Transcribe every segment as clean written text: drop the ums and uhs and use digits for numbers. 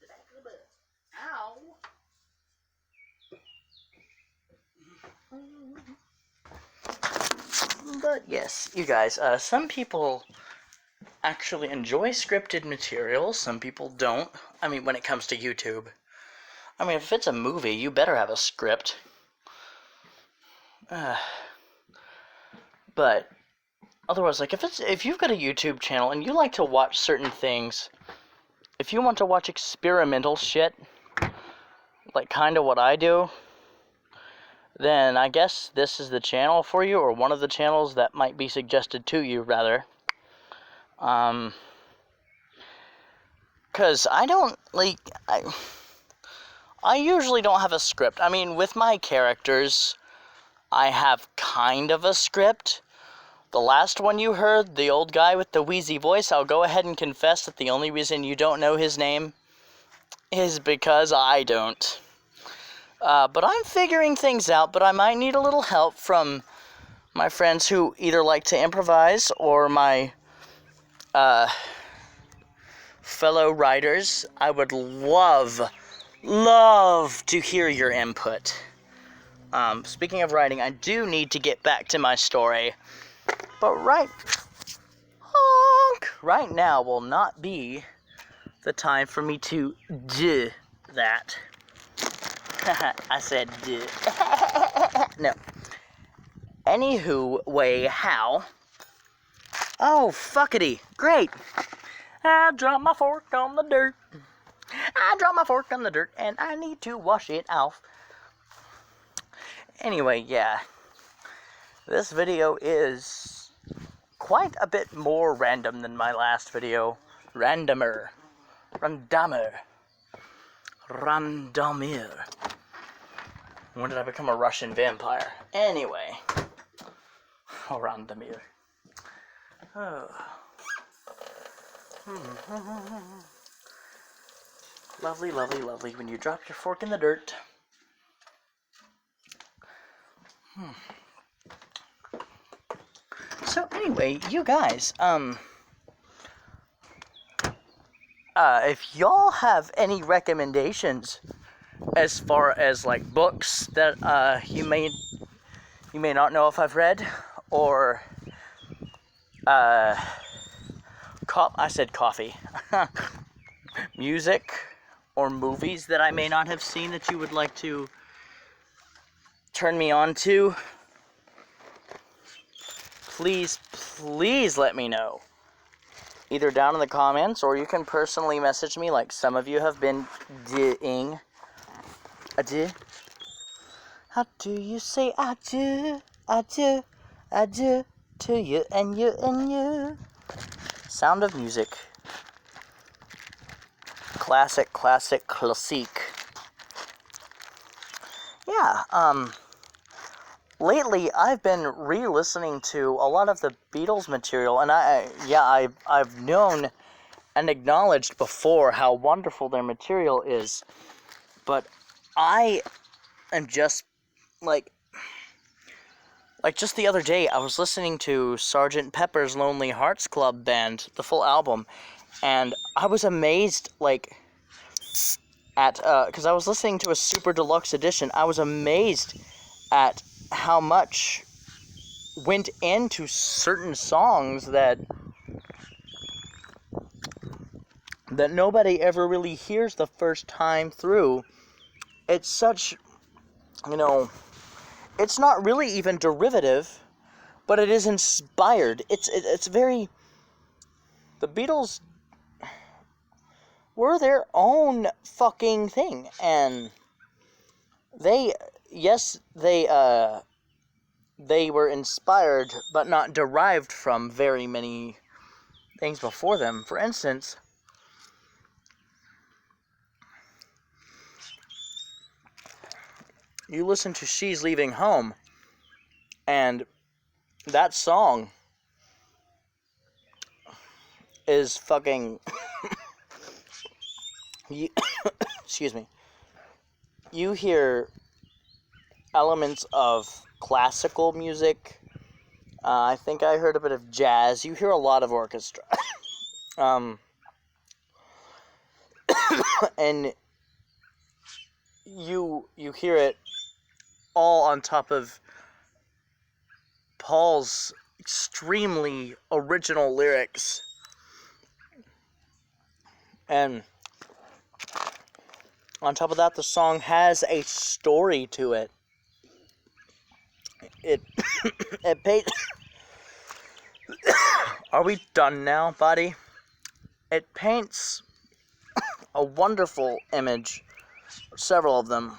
the back of the butt. Ow! But yes, you guys, some people actually enjoy scripted material, some people don't. I mean, when it comes to YouTube. I mean, if it's a movie, you better have a script. But otherwise, like, if you've got a YouTube channel and you like to watch certain things, if you want to watch experimental shit, like kind of what I do, then I guess this is the channel for you, or one of the channels that might be suggested to you, rather. Because I don't, like, I usually don't have a script. I mean, with my characters, I have kind of a script. The last one you heard, the old guy with the wheezy voice, I'll go ahead and confess that the only reason you don't know his name is because I don't. But I'm figuring things out, but I might need a little help from my friends who either like to improvise or my fellow writers. I would love to hear your input. Speaking of writing, I do need to get back to my story, but right now will not be the time for me to do that. I said do. No. Anywho, how? Oh, fuckity. Great. I dropped my fork on the dirt. And I need to wash it off. Anyway, yeah. This video is quite a bit more random than my last video. Randomer. When did I become a Russian vampire? Anyway. Oh, Randomir. Oh. Lovely, lovely, lovely when you drop your fork in the dirt. So anyway, you guys, if y'all have any recommendations as far as like books that you may not know if I've read, or I said coffee, music or movies that I may not have seen that you would like to turn me on to, please let me know. Either down in the comments, or you can personally message me like some of you have been doing. Adieu. How do you say adieu, adieu, adieu to you and you and you? Sound of Music. Classic. Yeah, lately I've been re-listening to a lot of the Beatles material, and I've known and acknowledged before how wonderful their material is, but I am just like just the other day I was listening to Sgt. Pepper's Lonely Hearts Club Band, the full album, and I was amazed because I was listening to a super deluxe edition. I was amazed at how much went into certain songs that nobody ever really hears the first time through. It's such, it's not really even derivative, but it is inspired. It's very, the Beatles were their own fucking thing, and they were inspired, but not derived from very many things before them. For instance, you listen to She's Leaving Home, and that song is fucking... excuse me. You hear elements of classical music. I think I heard a bit of jazz. You hear a lot of orchestra. and you hear it all on top of Paul's extremely original lyrics. And on top of that, the song has a story to it. It paints... Are we done now, buddy? It paints a wonderful image, several of them.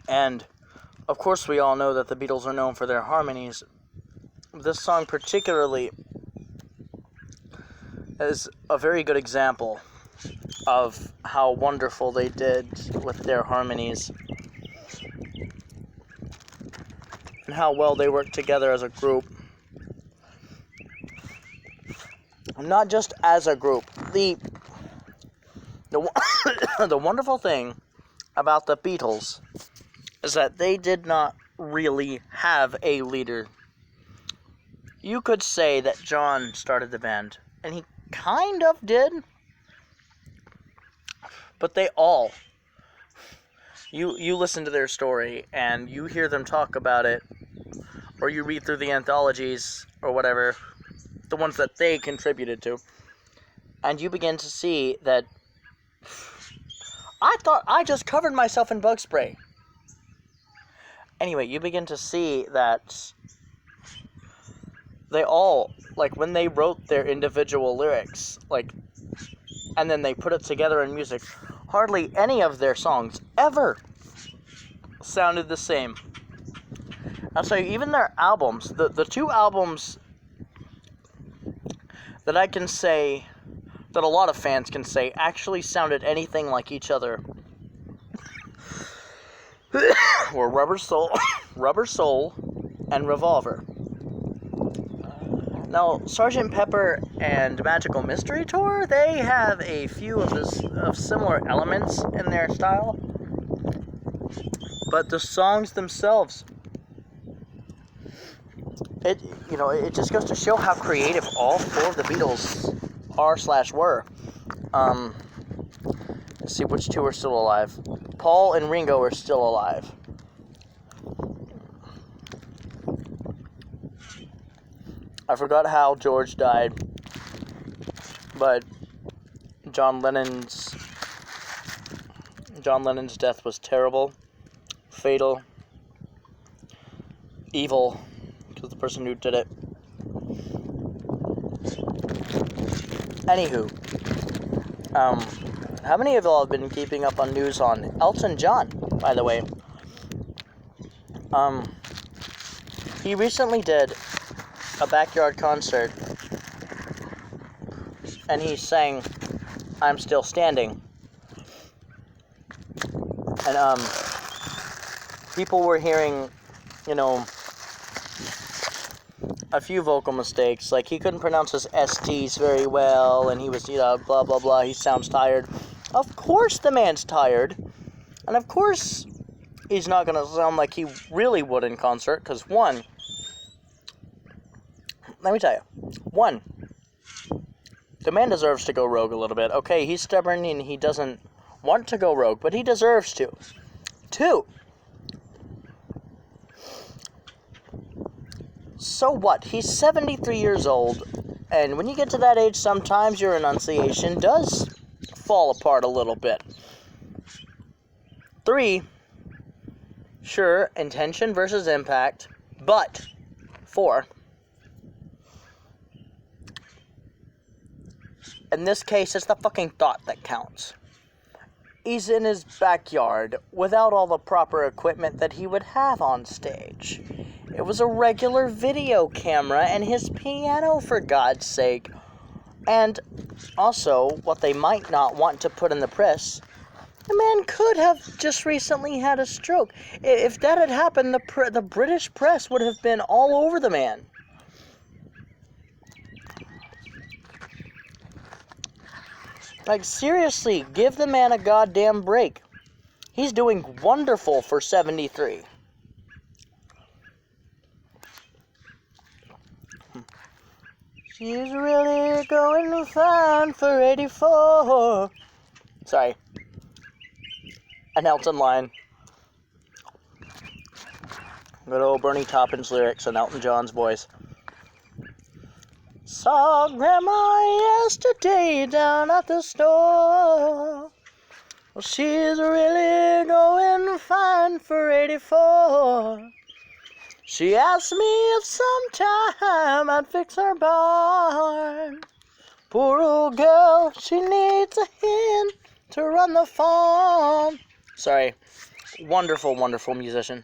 And, of course, we all know that the Beatles are known for their harmonies. This song particularly is a very good example of how wonderful they did with their harmonies and how well they worked together as a group. Not just as a group. The wonderful thing about the Beatles is that they did not really have a leader. You could say that John started the band, and he kind of did. But they all, you listen to their story, and you hear them talk about it, or you read through the anthologies, or whatever, the ones that they contributed to, and you begin to see that, I thought I just covered myself in bug spray. Anyway, you begin to see that they all, like, when they wrote their individual lyrics, like, and then they put it together in music, hardly any of their songs ever sounded the same. I'll say, even their albums, the two albums that I can say, that a lot of fans can say, actually sounded anything like each other, were Rubber Soul, and Revolver. Now, Sgt. Pepper and Magical Mystery Tour, they have a few of similar elements in their style, but the songs themselves, it just goes to show how creative all four of the Beatles are/were. Let's see which two are still alive. Paul and Ringo are still alive. I forgot how George died, but John Lennon's death was terrible, fatal, evil, because the person who did it. Anywho, how many of y'all have been keeping up on news on Elton John, by the way? He recently did a backyard concert, and he sang "I'm Still Standing," and people were hearing, a few vocal mistakes, like he couldn't pronounce his STs very well, and he was, blah blah blah, he sounds tired. Of course the man's tired, and of course he's not gonna sound like he really would in concert, because let me tell you, the man deserves to go rogue a little bit. Okay, he's stubborn and he doesn't want to go rogue, but he deserves to. 2, so what? He's 73 years old, and when you get to that age, sometimes your enunciation does fall apart a little bit. 3, sure, intention versus impact, but 4, in this case, it's the fucking thought that counts. He's in his backyard without all the proper equipment that he would have on stage. It was a regular video camera and his piano, for God's sake. And also, what they might not want to put in the press, the man could have just recently had a stroke. If that had happened, the British press would have been all over the man. Like, seriously, give the man a goddamn break. He's doing wonderful for 73. She's really going fine for 84. Sorry. An Elton line. Good old Bernie Taupin's lyrics in Elton John's voice. Saw Grandma yesterday down at the store. Well, she's really going fine for 84. She asked me if sometime I'd fix her barn. Poor old girl, she needs a hand to run the farm. Sorry. Wonderful, wonderful musician.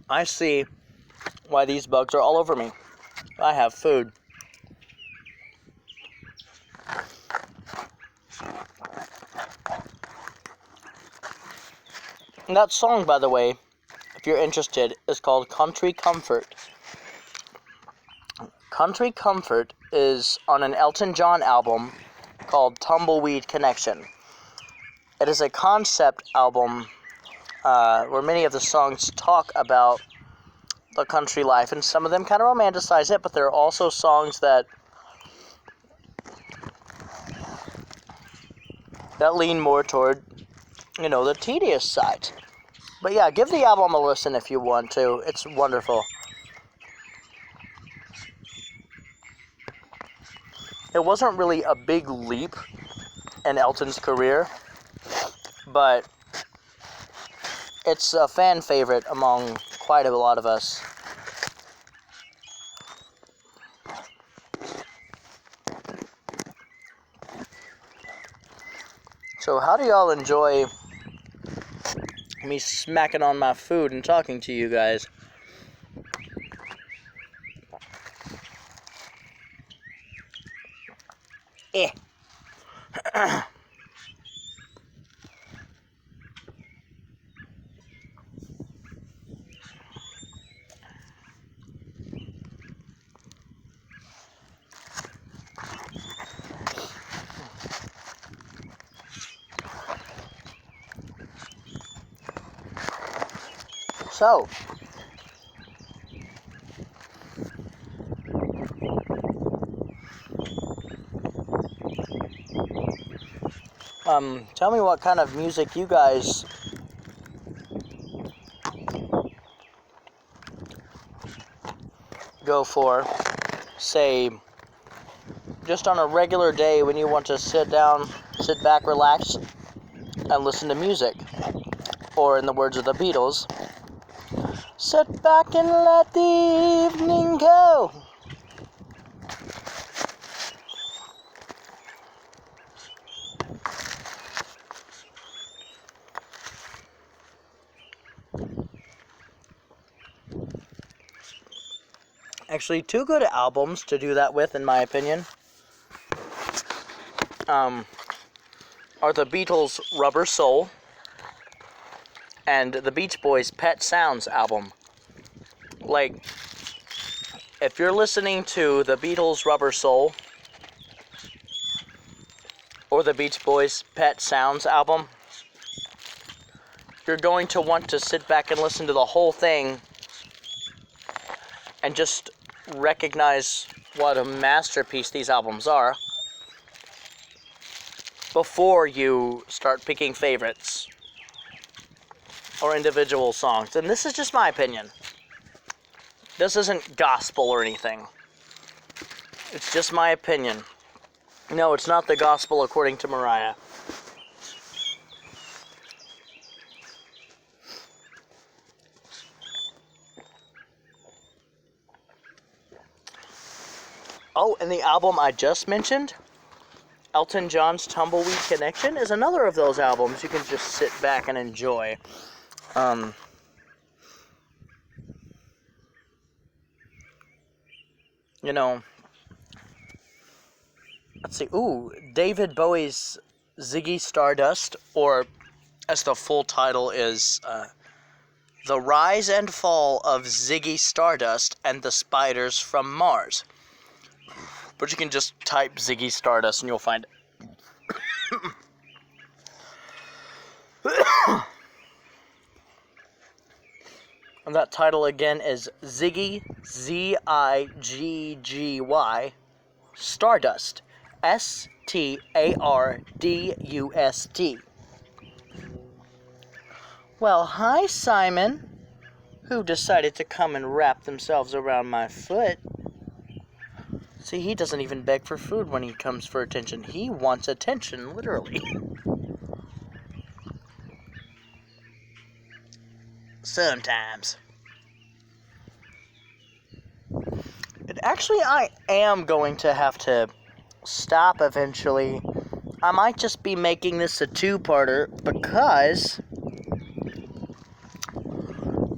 I see why these bugs are all over me. I have food. And that song, by the way, if you're interested, is called Country Comfort. Country Comfort is on an Elton John album called Tumbleweed Connection. It is a concept album where many of the songs talk about the country life, and some of them kind of romanticize it, but there are also songs that lean more toward, the tedious side. But yeah, give the album a listen if you want to. It's wonderful. It wasn't really a big leap in Elton's career, but it's a fan favorite among quite a lot of us. So how do y'all enjoy me smacking on my food and talking to you guys? Eh. So, tell me what kind of music you guys go for, say, just on a regular day when you want to sit back, relax, and listen to music. Or in the words of the Beatles, sit back and let the evening go. Actually, two good albums to do that with, in my opinion, are the Beatles' Rubber Soul and the Beach Boys' Pet Sounds album. Like, if you're listening to the Beatles' Rubber Soul or the Beach Boys' Pet Sounds album, you're going to want to sit back and listen to the whole thing and just recognize what a masterpiece these albums are before you start picking favorites or individual songs. And this is just my opinion. This isn't gospel or anything. It's just my opinion. No, it's not the gospel according to Mariah. Oh, and the album I just mentioned, Elton John's Tumbleweed Connection, is another of those albums you can just sit back and enjoy. Let's see. Ooh, David Bowie's Ziggy Stardust, or as the full title is, The Rise and Fall of Ziggy Stardust and the Spiders from Mars. But you can just type Ziggy Stardust and you'll find it. And that title again is Ziggy, Ziggy, Stardust, Stardust. Well, hi, Simon, who decided to come and wrap themselves around my foot. See, he doesn't even beg for food when he comes for attention. He wants attention, literally. Sometimes. And actually, I am going to have to stop eventually. I might just be making this a two-parter because...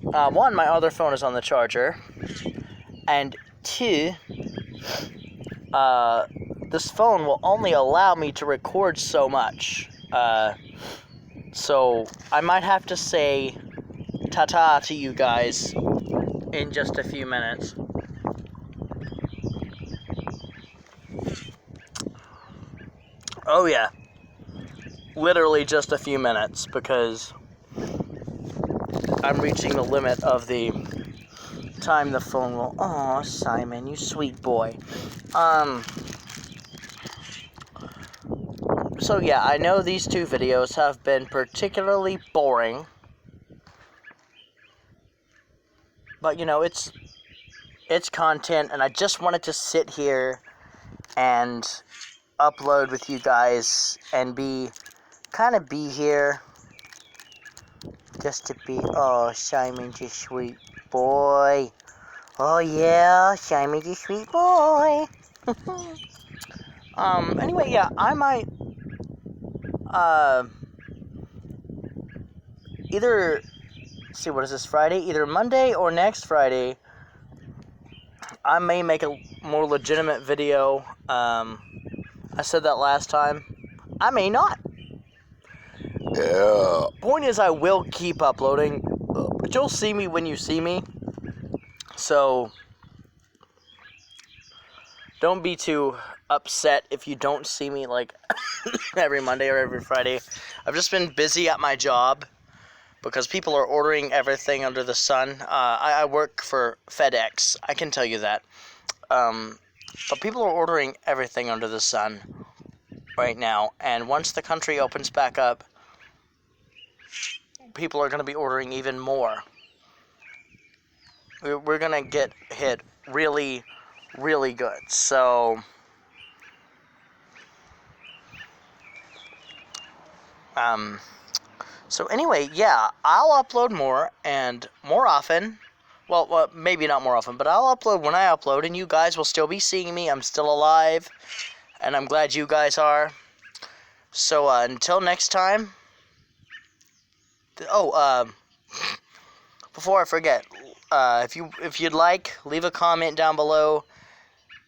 one, my other phone is on the charger. And two... this phone will only allow me to record so much. So I might have to say ta-ta to you guys in just a few minutes. Oh yeah, literally just a few minutes, because I'm reaching the limit of the time the phone will... Aw, Simon, you sweet boy. So yeah, I know these two videos have been particularly boring. But, you know, it's content, and I just wanted to sit here and upload with you guys and kind of be here. Just to be... Oh, Simon's a sweet boy. Oh yeah, Simon's a sweet boy. Anyway, yeah, I might... either... See, what is this, Friday? Either Monday or next Friday, I may make a more legitimate video. I said that last time. I may not. Yeah. Point is, I will keep uploading, but you'll see me when you see me. So, don't be too upset if you don't see me, like, every Monday or every Friday. I've just been busy at my job, because people are ordering everything under the sun. I work for FedEx, I can tell you that. But people are ordering everything under the sun right now. And once the country opens back up, people are going to be ordering even more. We're going to get hit really, really good. So... So anyway, yeah, I'll upload more and more often. Well, maybe not more often, but I'll upload when I upload, and you guys will still be seeing me. I'm still alive, and I'm glad you guys are. So until next time. Before I forget, if you'd like, leave a comment down below.